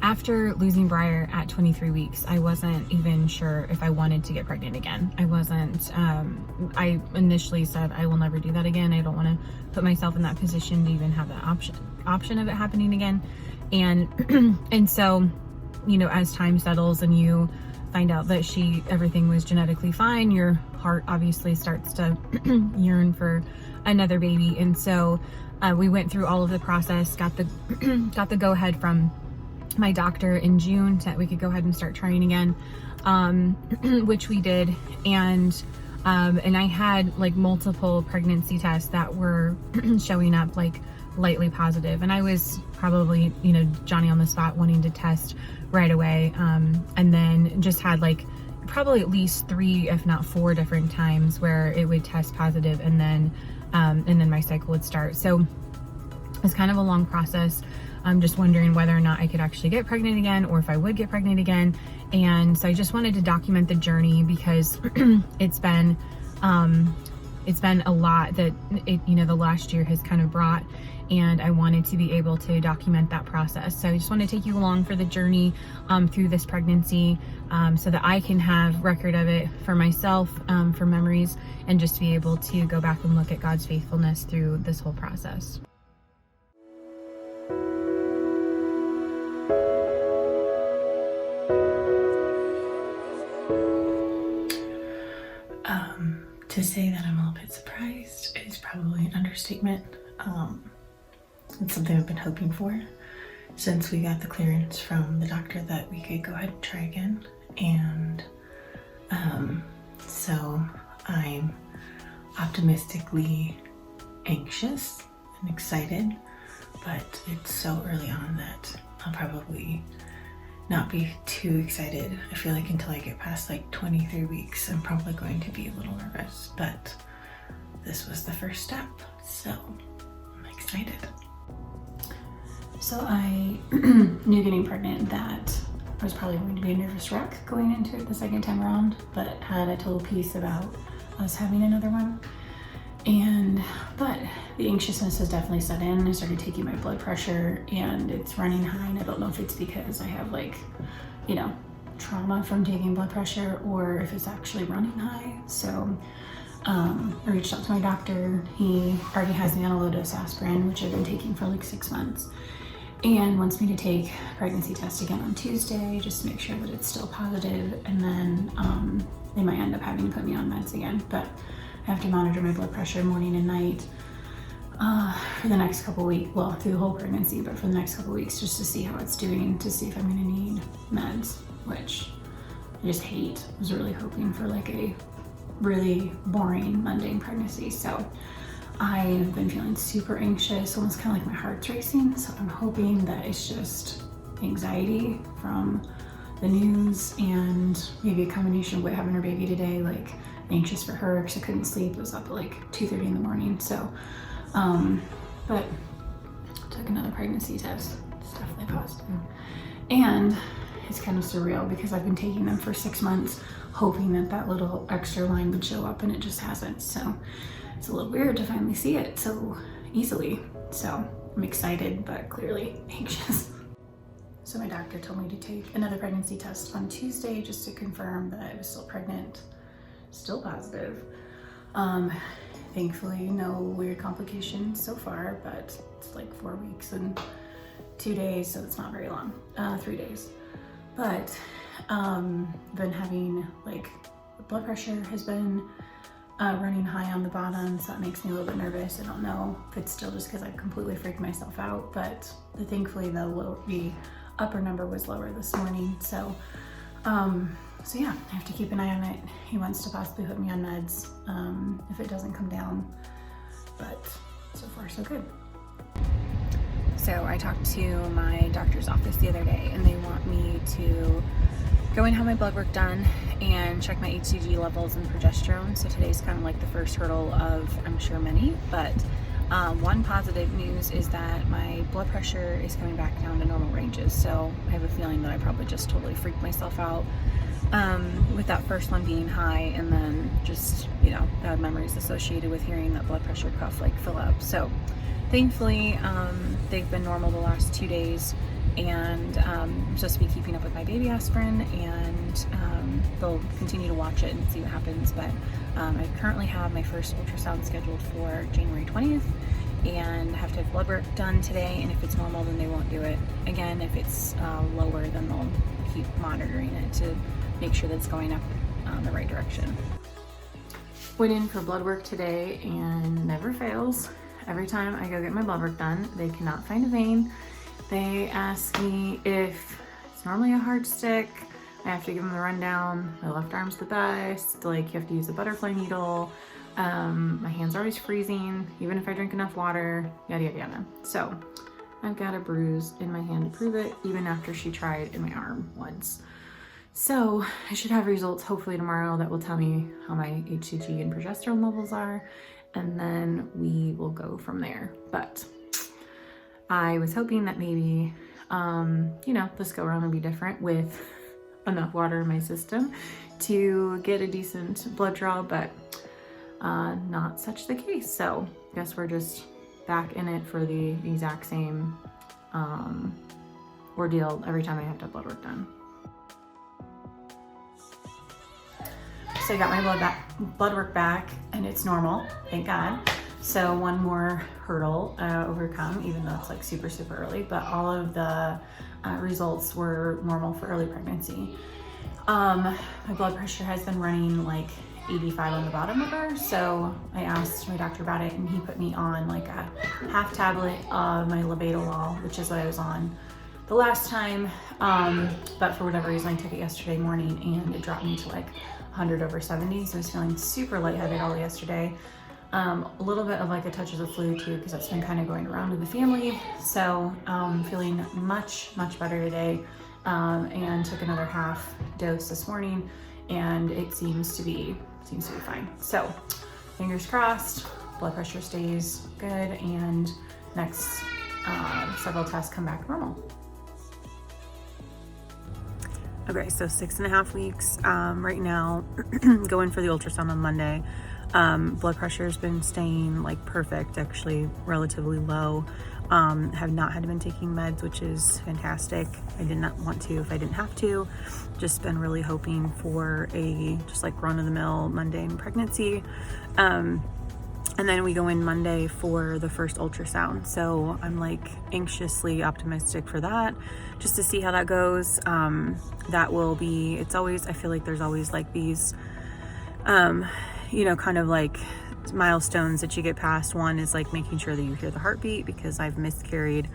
after losing Briar at 23 weeks, I wasn't even sure if I wanted to get pregnant again. I initially said, I will never do that again. I don't want to put myself in that position to even have that option of it happening again. And so, you know, as time settles and you find out that everything was genetically fine, your heart obviously starts to yearn for another baby. And so we went through all of the process, got the go ahead from my doctor in June that we could go ahead and start trying again, which we did. And I had like multiple pregnancy tests that were showing up like lightly positive. And I was probably, you know, Johnny on the spot wanting to test right away. And then just had like probably at least 3, if not 4 different times where it would test positive, and then my cycle would start. So it's kind of a long process. I'm just wondering whether or not I could actually get pregnant again, or if I would get pregnant again. And so I just wanted to document the journey, because it's been a lot that the last year has kind of brought, and I wanted to be able to document that process. So I just want to take you along for the journey through this pregnancy, so that I can have record of it for myself, for memories, and just to be able to go back and look at God's faithfulness through this whole process. To say that I'm a little bit surprised is probably an understatement. It's something I've been hoping for since we got the clearance from the doctor that we could go ahead and try again. And so I'm optimistically anxious and excited, but it's so early on that I'll probably not be too excited. I feel like until I get past like 23 weeks, I'm probably going to be a little nervous, but this was the first step, so I'm excited. So I knew getting pregnant that I was probably going to be a nervous wreck going into it the second time around, but had a total peace about us having another one. But the anxiousness has definitely set in. I started taking my blood pressure and it's running high, and I don't know if it's because I have like, you know, trauma from taking blood pressure, or if it's actually running high. So I reached out to my doctor. He already has me on a low dose aspirin, which I've been taking for like 6 months, and wants me to take a pregnancy test again on Tuesday just to make sure that it's still positive, and then they might end up having to put me on meds again. But I have to monitor my blood pressure morning and night for the next couple weeks, well, through the whole pregnancy, but for the next couple weeks, just to see how it's doing, to see if I'm gonna need meds, which I just hate. I was really hoping for like a really boring, mundane pregnancy. So I've been feeling super anxious, almost kind of like my heart's racing. So I'm hoping that it's just anxiety from the news and maybe a combination of what having her baby today, like anxious for her because I couldn't sleep. I was up at like 2:30 in the morning. So, but took another pregnancy test. It's definitely positive. And it's kind of surreal because I've been taking them for 6 months, hoping that that little extra line would show up, and it just hasn't. So it's a little weird to finally see it so easily. So I'm excited, but clearly anxious. So my doctor told me to take another pregnancy test on Tuesday just to confirm that I was still pregnant, still positive. Thankfully, no weird complications so far, but it's like 4 weeks and 2 days, so it's not very long, 3 days. But been having like blood pressure has been running high on the bottom, so that makes me a little bit nervous. I don't know if it's still just because I completely freaked myself out, but thankfully the upper number was lower this morning. So so yeah, I have to keep an eye on it. He wants to possibly put me on meds if it doesn't come down, but so far so good. So I talked to my doctor's office the other day, and they want me to go and have my blood work done and check my HCG levels and progesterone. So today's kind of like the first hurdle of, I'm sure, many, but one positive news is that my blood pressure is coming back down to normal ranges. So I have a feeling that I probably just totally freaked myself out with that first one being high, and then just, you know, bad memories associated with hearing that blood pressure cuff like fill up. So thankfully they've been normal the last 2 days, and I'm supposed to be keeping up with my baby aspirin, and they'll continue to watch it and see what happens. But I currently have my first ultrasound scheduled for January 20th, and I have to have blood work done today, and if it's normal then they won't do it again. If it's lower, then they'll keep monitoring it to make sure that it's going up the right direction. Went in for blood work today, and never fails. Every time I go get my blood work done, they cannot find a vein. They ask me if it's normally a hard stick. I have to give them the rundown. My left arm's the best. Like, you have to use a butterfly needle. My hands are always freezing, even if I drink enough water, yada, yada, yada. So I've got a bruise in my hand to prove it, even after she tried in my arm once. So I should have results hopefully tomorrow that will tell me how my HCG and progesterone levels are, and then we will go from there. But I was hoping that maybe, this go around would be different with enough water in my system to get a decent blood draw, but not such the case. So I guess we're just back in it for the exact same ordeal every time I have to have blood work done. So I got my blood work back, and it's normal, thank God. So one more hurdle overcome, even though it's like super, super early, but all of the results were normal for early pregnancy. My blood pressure has been running like 85 on the bottom of her, so I asked my doctor about it, and he put me on like a half tablet of my labetalol, which is what I was on the last time, but for whatever reason I took it yesterday morning and it dropped me to like 100 over 70, so I was feeling super lightheaded all yesterday. A little bit of like a touch of the flu too, because that's been kind of going around in the family. So feeling much better today, and took another half dose this morning, and it seems to be fine. So fingers crossed, blood pressure stays good, and next several tests come back normal. Okay, so 6.5 weeks right now, going for the ultrasound on Monday. Blood pressure has been staying like perfect, actually relatively low. Have not had been taking meds, which is fantastic. I did not want to if I didn't have to. Just been really hoping for a just like run-of-the-mill mundane pregnancy. And then we go in Monday for the first ultrasound. So I'm like anxiously optimistic for that, just to see how that goes. That will be, it's always, I feel like there's always like these, kind of like milestones that you get past. One is like making sure that you hear the heartbeat, because I've miscarried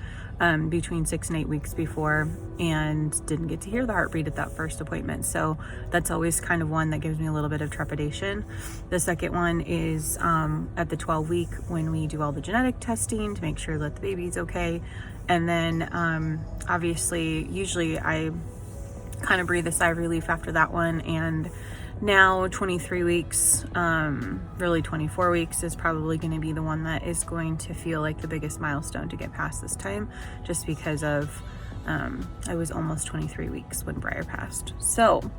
between 6 and 8 weeks before and didn't get to hear the heartbeat at that first appointment. So that's always kind of one that gives me a little bit of trepidation. The second one is at the 12-week when we do all the genetic testing to make sure that the baby's okay. And then obviously, usually I kind of breathe a sigh of relief after that one. And now 23 weeks, really 24 weeks is probably going to be the one that is going to feel like the biggest milestone to get past this time, just because of I was almost 23 weeks when Briar passed. So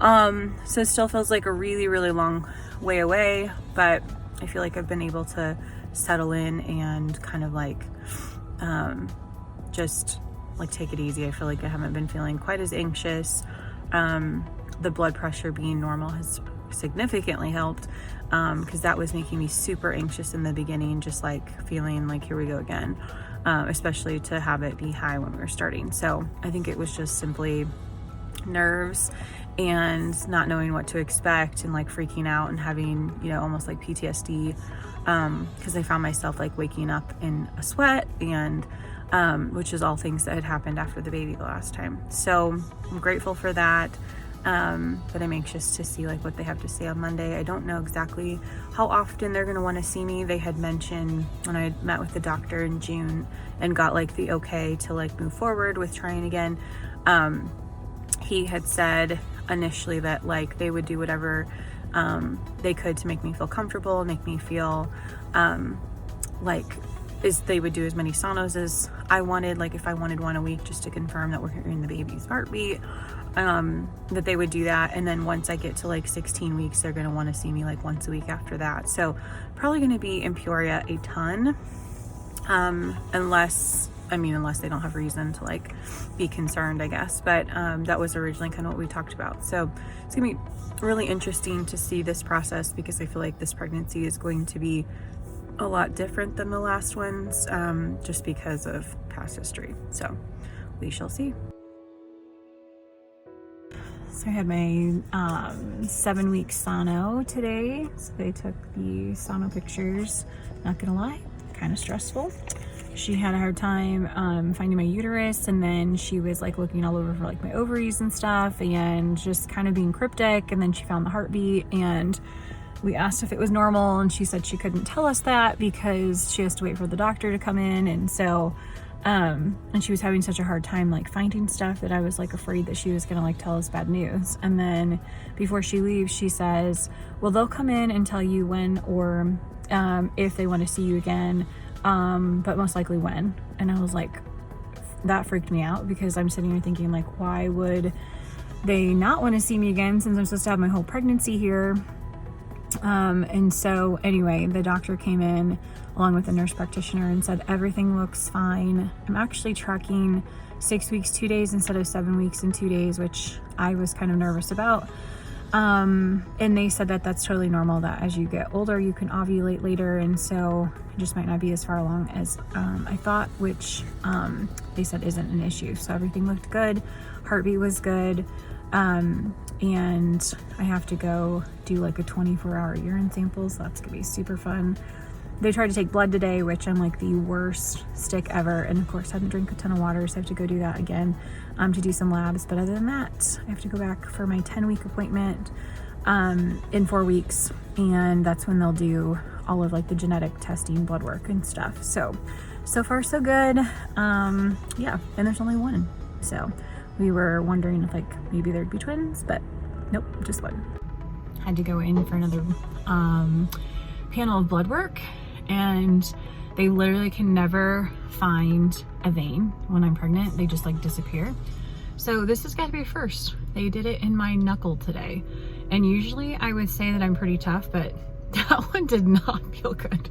it still feels like a really, really long way away, but I feel like I've been able to settle in and kind of like just like take it easy. I feel like I haven't been feeling quite as anxious. The blood pressure being normal has significantly helped, because that was making me super anxious in the beginning, just like feeling like here we go again, especially to have it be high when we were starting. So I think it was just simply nerves and not knowing what to expect, and like freaking out and having, almost like PTSD, because I found myself like waking up in a sweat, and which is all things that had happened after the baby the last time. So I'm grateful for that. But I'm anxious to see like what they have to say on Monday. I don't know exactly how often they're going to want to see me. They had mentioned when I met with the doctor in June and got like the okay to like move forward with trying again. He had said initially that like they would do whatever they could to make me feel comfortable, make me feel they would do as many sonos as I wanted, like if I wanted one a week, just to confirm that we're hearing the baby's heartbeat, that they would do that. And then once I get to like 16 weeks, they're going to want to see me like once a week after that. So probably going to be in Peoria a ton, unless I mean, unless they don't have reason to like be concerned, I guess. But that was originally kind of what we talked about. So it's gonna be really interesting to see this process, because I feel like this pregnancy is going to be a lot different than the last ones, just because of past history. So we shall see. So I had my 7-week sono today. So they took the sono pictures. Not gonna lie, kind of stressful. She had a hard time finding my uterus, and then she was like looking all over for like my ovaries and stuff, and just kind of being cryptic. And then she found the heartbeat, and we asked if it was normal, and she said she couldn't tell us that because she has to wait for the doctor to come in. And so and she was having such a hard time like finding stuff that I was like afraid that she was gonna like tell us bad news. And then before she leaves, she says, well, they'll come in and tell you when, or if they want to see you again, but most likely when. And I was like, that freaked me out, because I'm sitting here thinking like, why would they not want to see me again since I'm supposed to have my whole pregnancy here? And so anyway, the doctor came in along with the nurse practitioner and said everything looks fine. I'm actually tracking 6 weeks 2 days instead of 7 weeks and 2 days, which I was kind of nervous about. And they said that that's totally normal, that as you get older you can ovulate later, and so it just might not be as far along as I thought, which they said isn't an issue. So everything looked good, heartbeat was good, and I have to go do like a 24-hour urine sample, so that's gonna be super fun. They tried to take blood today, which I'm like the worst stick ever, and of course I haven't drank a ton of water, so I have to go do that again to do some labs. But other than that, I have to go back for my 10-week appointment in 4 weeks, and that's when they'll do all of like the genetic testing, blood work and stuff. So far so good. Yeah, and there's only one, so we were wondering if like maybe there'd be twins, but nope, just one. Had to go in for another panel of blood work, and they literally can never find a vein when I'm pregnant. They just like disappear. So this has got to be a first. They did it in my knuckle today, and usually I would say that I'm pretty tough, but that one did not feel good.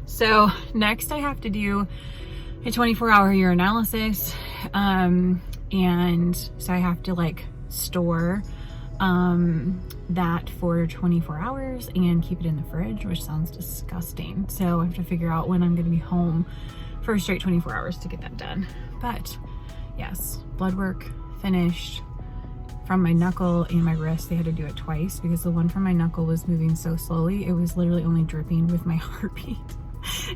So next I have to do a 24-hour urinalysis, and so I have to like store that for 24 hours and keep it in the fridge, which sounds disgusting. So I have to figure out when I'm going to be home for a straight 24 hours to get that done. But yes, blood work finished. From my knuckle and my wrist, they had to do it twice because the one from my knuckle was moving so slowly, it was literally only dripping with my heartbeat,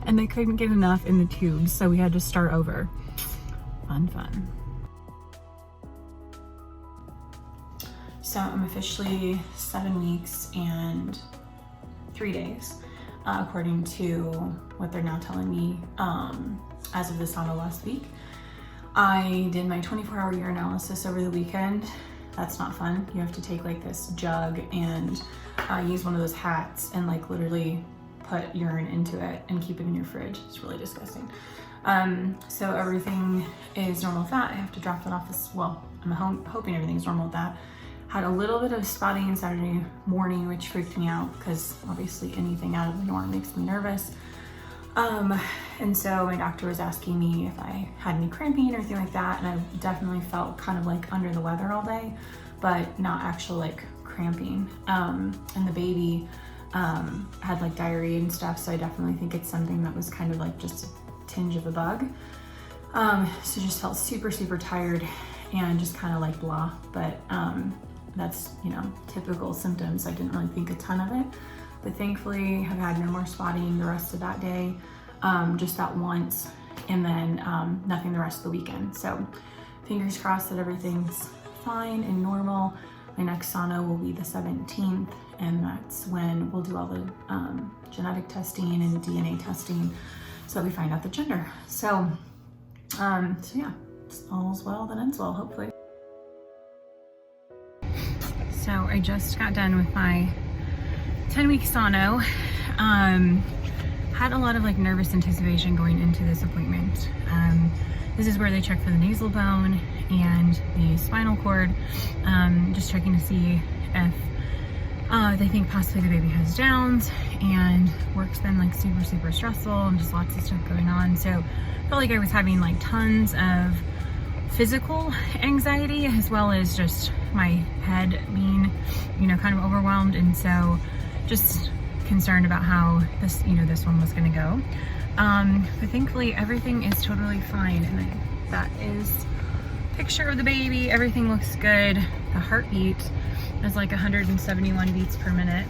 and they couldn't get enough in the tubes, so we had to start over. Fun. So I'm officially 7 weeks and 3 days, according to what they're now telling me as of the sono last week. I did my 24-hour urinalysis over the weekend. That's not fun. You have to take like this jug and use one of those hats and like literally put urine into it and keep it in your fridge. It's really disgusting. So everything is normal with that. I have to drop that off as well. I'm hoping everything's normal with that. Had a little bit of spotting on Saturday morning, which freaked me out because obviously anything out of the norm makes me nervous. And so my doctor was asking me if I had any cramping or anything like that, and I definitely felt kind of like under the weather all day, but not actual like cramping. And the baby had like diarrhea and stuff, so I definitely think it's something that was kind of like just a tinge of a bug. So just felt super tired and just kind of like blah, but that's, you know, typical symptoms. I didn't really think a ton of it, but thankfully have had no more spotting the rest of that day, just that once, and then nothing the rest of the weekend. So fingers crossed that everything's fine and normal. My next sono will be the 17th, and that's when we'll do all the genetic testing and DNA testing so that we find out the gender. So yeah, all's well that ends well, hopefully. So I just got done with my 10-week sono. Had a lot of like nervous anticipation going into this appointment. This is where they check for the nasal bone and the spinal cord, just checking to see if they think possibly the baby has Downs, and work's been like super stressful and just lots of stuff going on. So felt like I was having like tons of physical anxiety, as well as just my head being, you know, kind of overwhelmed. And so just concerned about how this, you know, this one was going to go. But thankfully everything is totally fine. And that is a picture of the baby. Everything looks good. The heartbeat is like 171 beats per minute,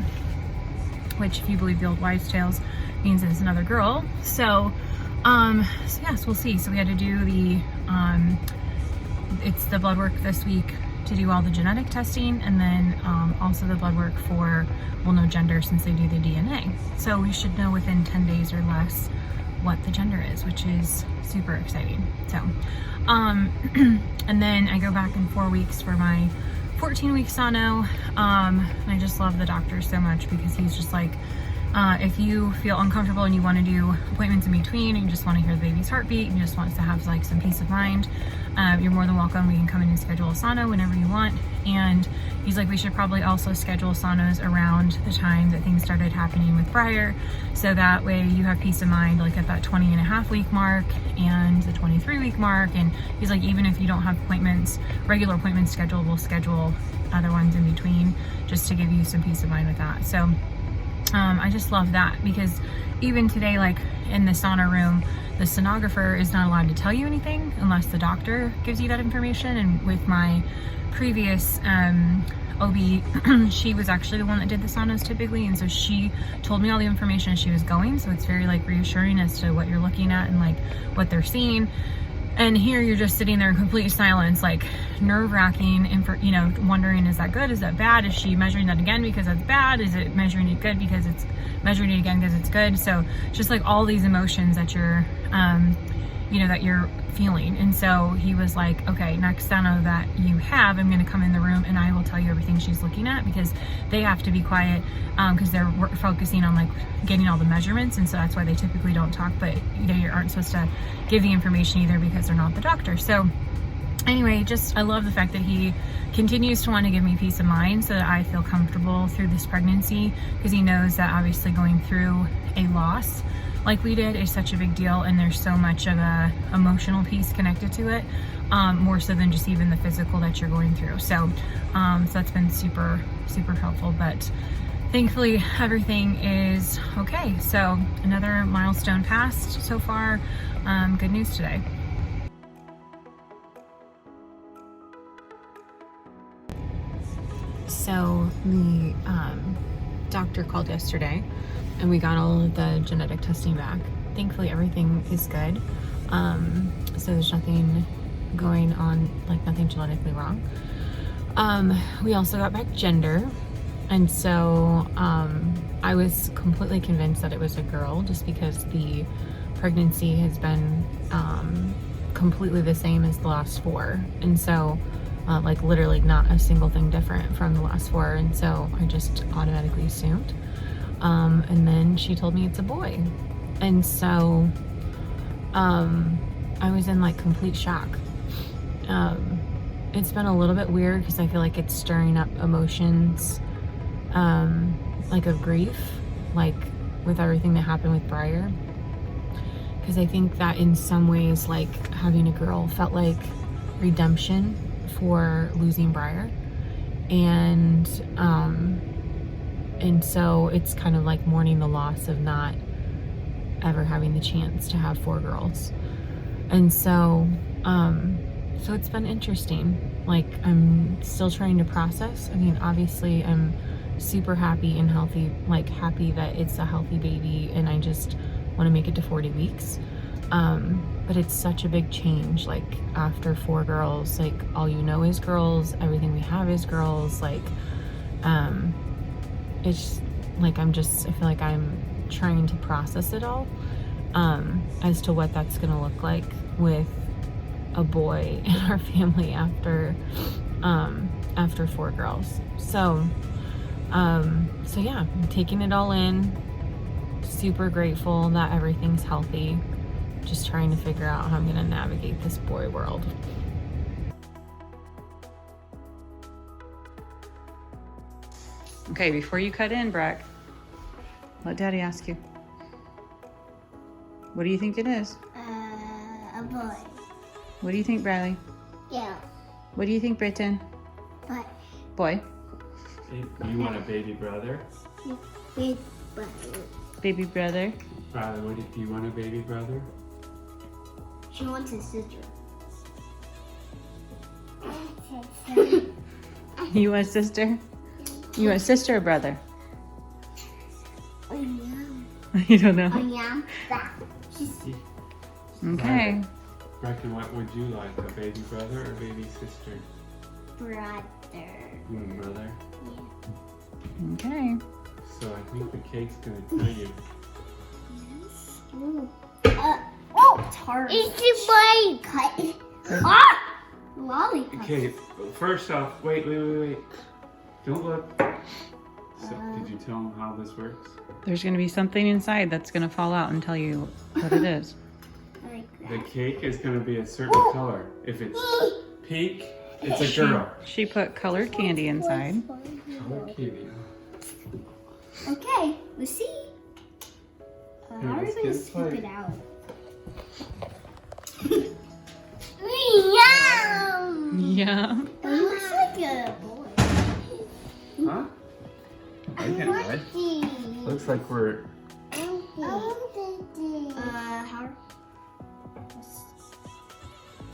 which, if you believe the old wives' tales, means it's another girl. So yes, we'll see. So we had to do the, it's the blood work this week to do all the genetic testing, and then also the blood work for, we'll know gender since they do the DNA. So we should know within 10 days or less what the gender is, which is super exciting. So, and then I go back in 4 weeks for my 14-week sono. And I just love the doctor so much, because he's just like, if you feel uncomfortable and you want to do appointments in between and you just want to hear the baby's heartbeat and you just want to have like some peace of mind, you're more than welcome. We can come in and schedule a sono whenever you want. And he's like, we should probably also schedule sonos around the time that things started happening with Briar, so that way you have peace of mind, like at that 20.5-week mark and the 23-week mark. And he's like, even if you don't have appointments, regular appointments scheduled, we'll schedule other ones in between just to give you some peace of mind with that. So I just love that, because even today, like in the sauna room, the sonographer is not allowed to tell you anything unless the doctor gives you that information. And with my previous OB, she was actually the one that did the saunas typically, and so she told me all the information as she was going. So it's very like reassuring as to what you're looking at and like what they're seeing. And here you're just sitting there in complete silence, like nerve-wracking, and you know, wondering, is that good? Is that bad? Is she measuring that again because that's bad? Is it measuring it good because it's measuring it again because it's good? So just like all these emotions that you're, you know, that you're feeling. And so he was like, okay, next sono that you have, I'm going to come in the room and I will tell you everything she's looking at, because they have to be quiet, because they're focusing on like getting all the measurements. And so that's why they typically don't talk, but they aren't supposed to give the information either, because they're not the doctor. So anyway, just, I love the fact that he continues to want to give me peace of mind so that I feel comfortable through this pregnancy, because he knows that obviously going through a loss like we did is such a big deal, and there's so much of a emotional piece connected to it, more so than just even the physical that you're going through. So, so that's been super, super helpful. But thankfully everything is okay. So another milestone passed so far. Good news today. So the doctor called yesterday and we got all of the genetic testing back. Thankfully everything is good. So there's nothing going on, like nothing genetically wrong. We also got back gender. And so I was completely convinced that it was a girl, just because the pregnancy has been completely the same as the last 4. And so like literally not a single thing different from the last 4. And so I just automatically assumed. And then she told me it's a boy. And so I was in like complete shock. It's been a little bit weird because I feel like it's stirring up emotions, like of grief, like with everything that happened with Briar. Because I think that in some ways, like having a girl felt like redemption for losing Briar. And so it's kind of like mourning the loss of not ever having the chance to have 4 girls. And so, so it's been interesting. Like, I'm still trying to process. I mean, obviously I'm super happy and healthy, like happy that it's a healthy baby, and I just want to make it to 40 weeks. But it's such a big change, like after 4 girls, like all you know is girls, everything we have is girls, like, it's like, I feel like I'm trying to process it all, as to what that's gonna look like with a boy in our family after 4 girls. So yeah, I'm taking it all in, super grateful that everything's healthy, just trying to figure out how I'm gonna navigate this boy world. Okay, before you cut in, Breck, let Daddy ask you. What do you think it is? A boy. What do you think, Bradley? Yeah. What do you think, Britton? Boy. Boy. You want a baby brother? Big brother. Baby brother. Bradley, do you want a baby brother? She wants a sister. You want a sister? You want a sister or brother? You don't know? Okay. Bracken, what would you like? A baby brother or baby sister? Brother. You want a brother? Yeah. Okay. So I think the cake's gonna tell you. Yes. Oh, it's hard. It's a cut. Ah! Lollipop. Okay, first off, wait. Don't look. So, did you tell them how this works? There's going to be something inside that's going to fall out and tell you what it is. Like The that. cake is gonna be a certain color. If it's pink, it's a girl. She put colored candy inside. Color kitty. Okay, let's see. How are we let's going to get scoop it it out? Yum! Yeah. It looks like a boy. Huh? I get what? Looks like we're. How?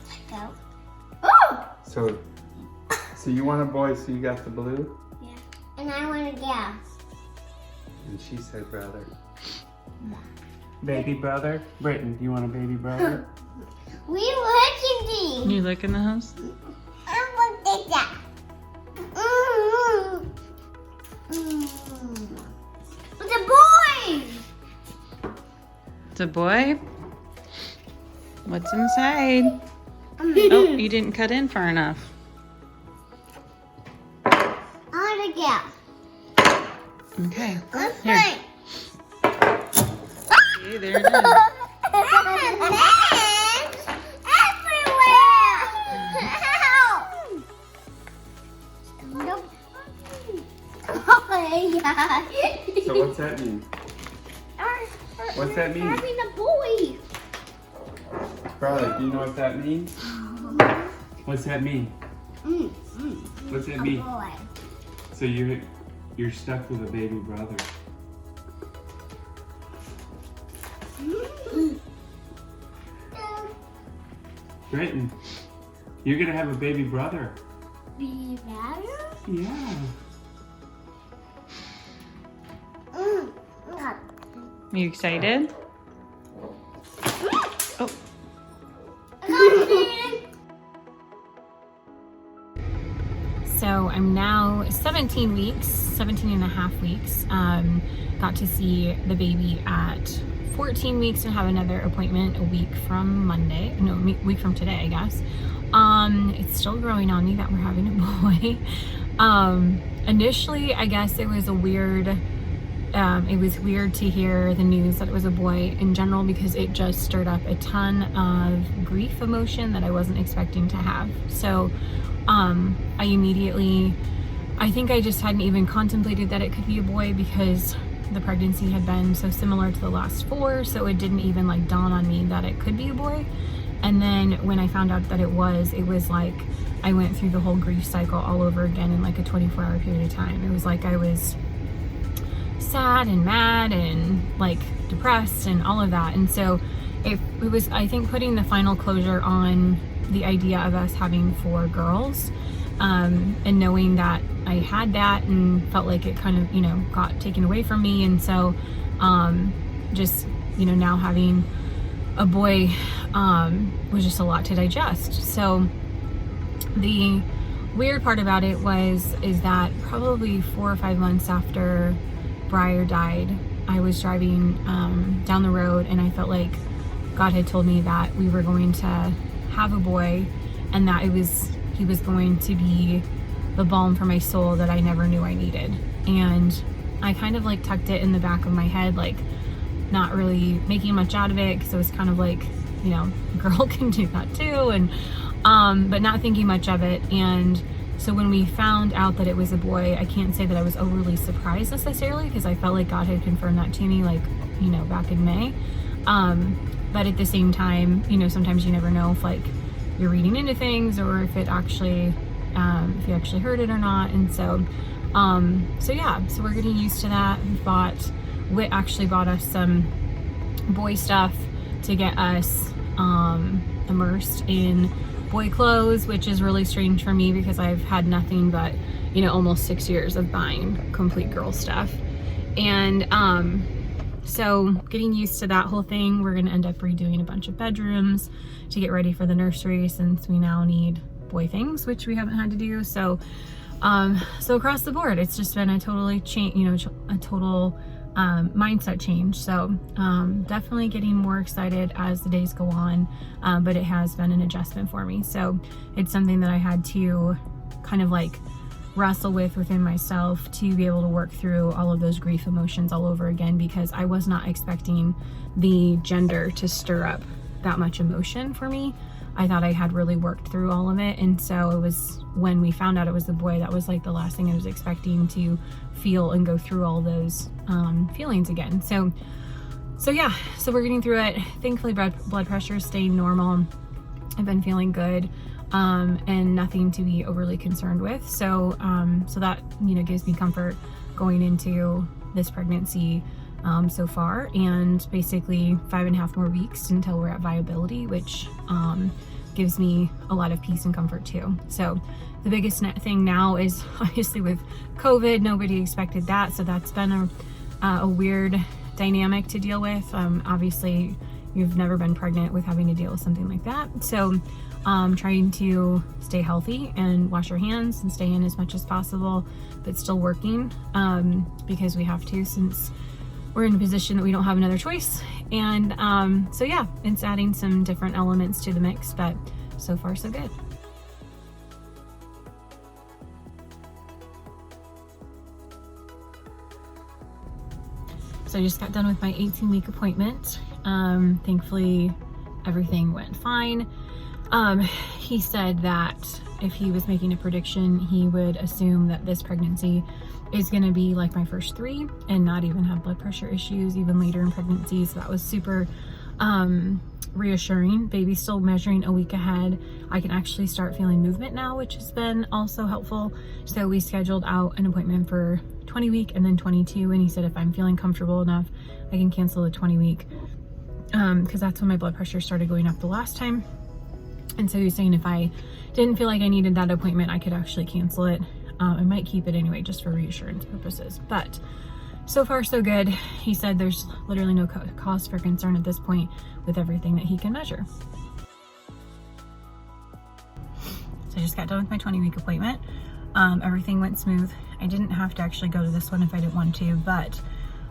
Take out. Oh! So you want a boy, so you got the blue? Yeah. And I want a gal. And she said brother. Baby brother? Britton, do you want a baby brother? We look at You look in the house? I look at that. It's a boy! It's a boy? What's inside? Oh, you didn't cut in far enough. I want a gal. Okay. Let's Here. play. See, there it is. So what's that mean? What's that mean? Having a boy. Brother, do you know what that means? What's that mean? What's that mean? Boy. So you're stuck with a baby brother. Britton, you're gonna have a baby brother. Be better? Yeah. Are you excited? Oh, so I'm now 17 and a half weeks. Got to see the baby at 14 weeks and have another appointment a week from Monday. No, a week from today, I guess. It's still growing on me that we're having a boy. Initially, I guess it was weird to hear the news that it was a boy in general, because it just stirred up a ton of grief emotion that I wasn't expecting to have. So I think I just hadn't even contemplated that it could be a boy, because the pregnancy had been so similar to the last 4, so it didn't even like dawn on me that it could be a boy. And then when I found out that it was like I went through the whole grief cycle all over again in like a 24-hour period of time. It was like I was sad and mad and like depressed and all of that. And so it was, I think, putting the final closure on the idea of us having 4 girls, and knowing that I had that and felt like it kind of, got taken away from me. And so just, now having a boy was just a lot to digest. So the weird part about it is that probably 4 or 5 months after Briar died, I was driving down the road, and I felt like God had told me that we were going to have a boy, and that he was going to be the balm for my soul that I never knew I needed. And I kind of like tucked it in the back of my head, like not really making much out of it, because it was kind of like, girl can do that too, and but not thinking much of it. And so when we found out that it was a boy, I can't say that I was overly surprised necessarily, because I felt like God had confirmed that to me, like, back in May. but at the same time, you know, sometimes you never know if like you're reading into things or if it actually, if you actually heard it or not. And so, yeah, so we're getting used to that. Whit actually bought us some boy stuff to get us immersed in boy clothes, which is really strange for me because I've had nothing but, you know, almost 6 years of buying complete girl stuff. And so getting used to that whole thing, we're going to end up redoing a bunch of bedrooms to get ready for the nursery, since we now need boy things, which we haven't had to do. So so across the board, it's just been a totally change, you know, a total mindset change. So definitely getting more excited as the days go on, but it has been an adjustment for me. So it's something that I had to kind of like wrestle with within myself to be able to work through all of those grief emotions all over again, because I was not expecting the gender to stir up that much emotion for me. I thought I had really worked through all of it, and so it was when we found out it was the boy, that was like the last thing I was expecting to feel and go through all those feelings again. So yeah, so we're getting through it. Thankfully blood pressure is staying normal. I've been feeling good, and nothing to be overly concerned with. So so that, you know, gives me comfort going into this pregnancy so far, and basically 5.5 more weeks until we're at viability, which gives me a lot of peace and comfort too. So the biggest thing now is obviously with COVID, nobody expected that. So that's been a weird dynamic to deal with. Obviously you've never been pregnant with having to deal with something like that. So trying to stay healthy and wash your hands and stay in as much as possible, but still working because we have to, since we're in a position that we don't have another choice. And so yeah, it's adding some different elements to the mix, but so far so good. So I just got done with my 18-week appointment. Thankfully everything went fine. He said that if he was making a prediction, he would assume that this pregnancy is going to be like my first 3 and not even have blood pressure issues even later in pregnancy. So that was super reassuring. Baby's still measuring a week ahead. I can actually start feeling movement now, which has been also helpful. So we scheduled out an appointment for 20 week and then 22, and he said if I'm feeling comfortable enough, I can cancel the 20 week because that's when my blood pressure started going up the last time. And so he was saying if I didn't feel like I needed that appointment, I could actually cancel it. I might keep it anyway, just for reassurance purposes. But so far so good. He said there's literally no cause for concern at this point with everything that he can measure. So I just got done with my 20-week appointment. Everything went smooth. I didn't have to actually go to this one if I didn't want to, but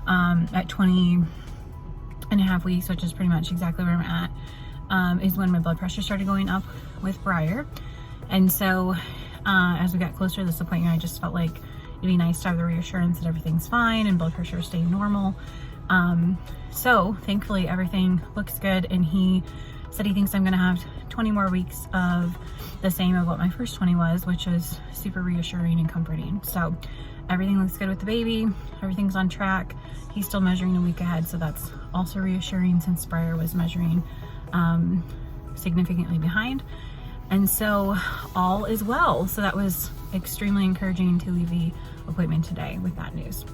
at 20.5 weeks, which is pretty much exactly where I'm at, is when my blood pressure started going up with Briar. And so as we got closer to this appointment, I just felt like it'd be nice to have the reassurance that everything's fine and blood pressure is staying normal. So thankfully everything looks good, and he said he thinks I'm gonna have 20 more weeks of the same of what my first 20 was, which was super reassuring and comforting. So everything looks good with the baby. Everything's on track. He's still measuring a week ahead, so that's also reassuring since Briar was measuring significantly behind. And so all is well. So that was extremely encouraging to leave the appointment today with that news.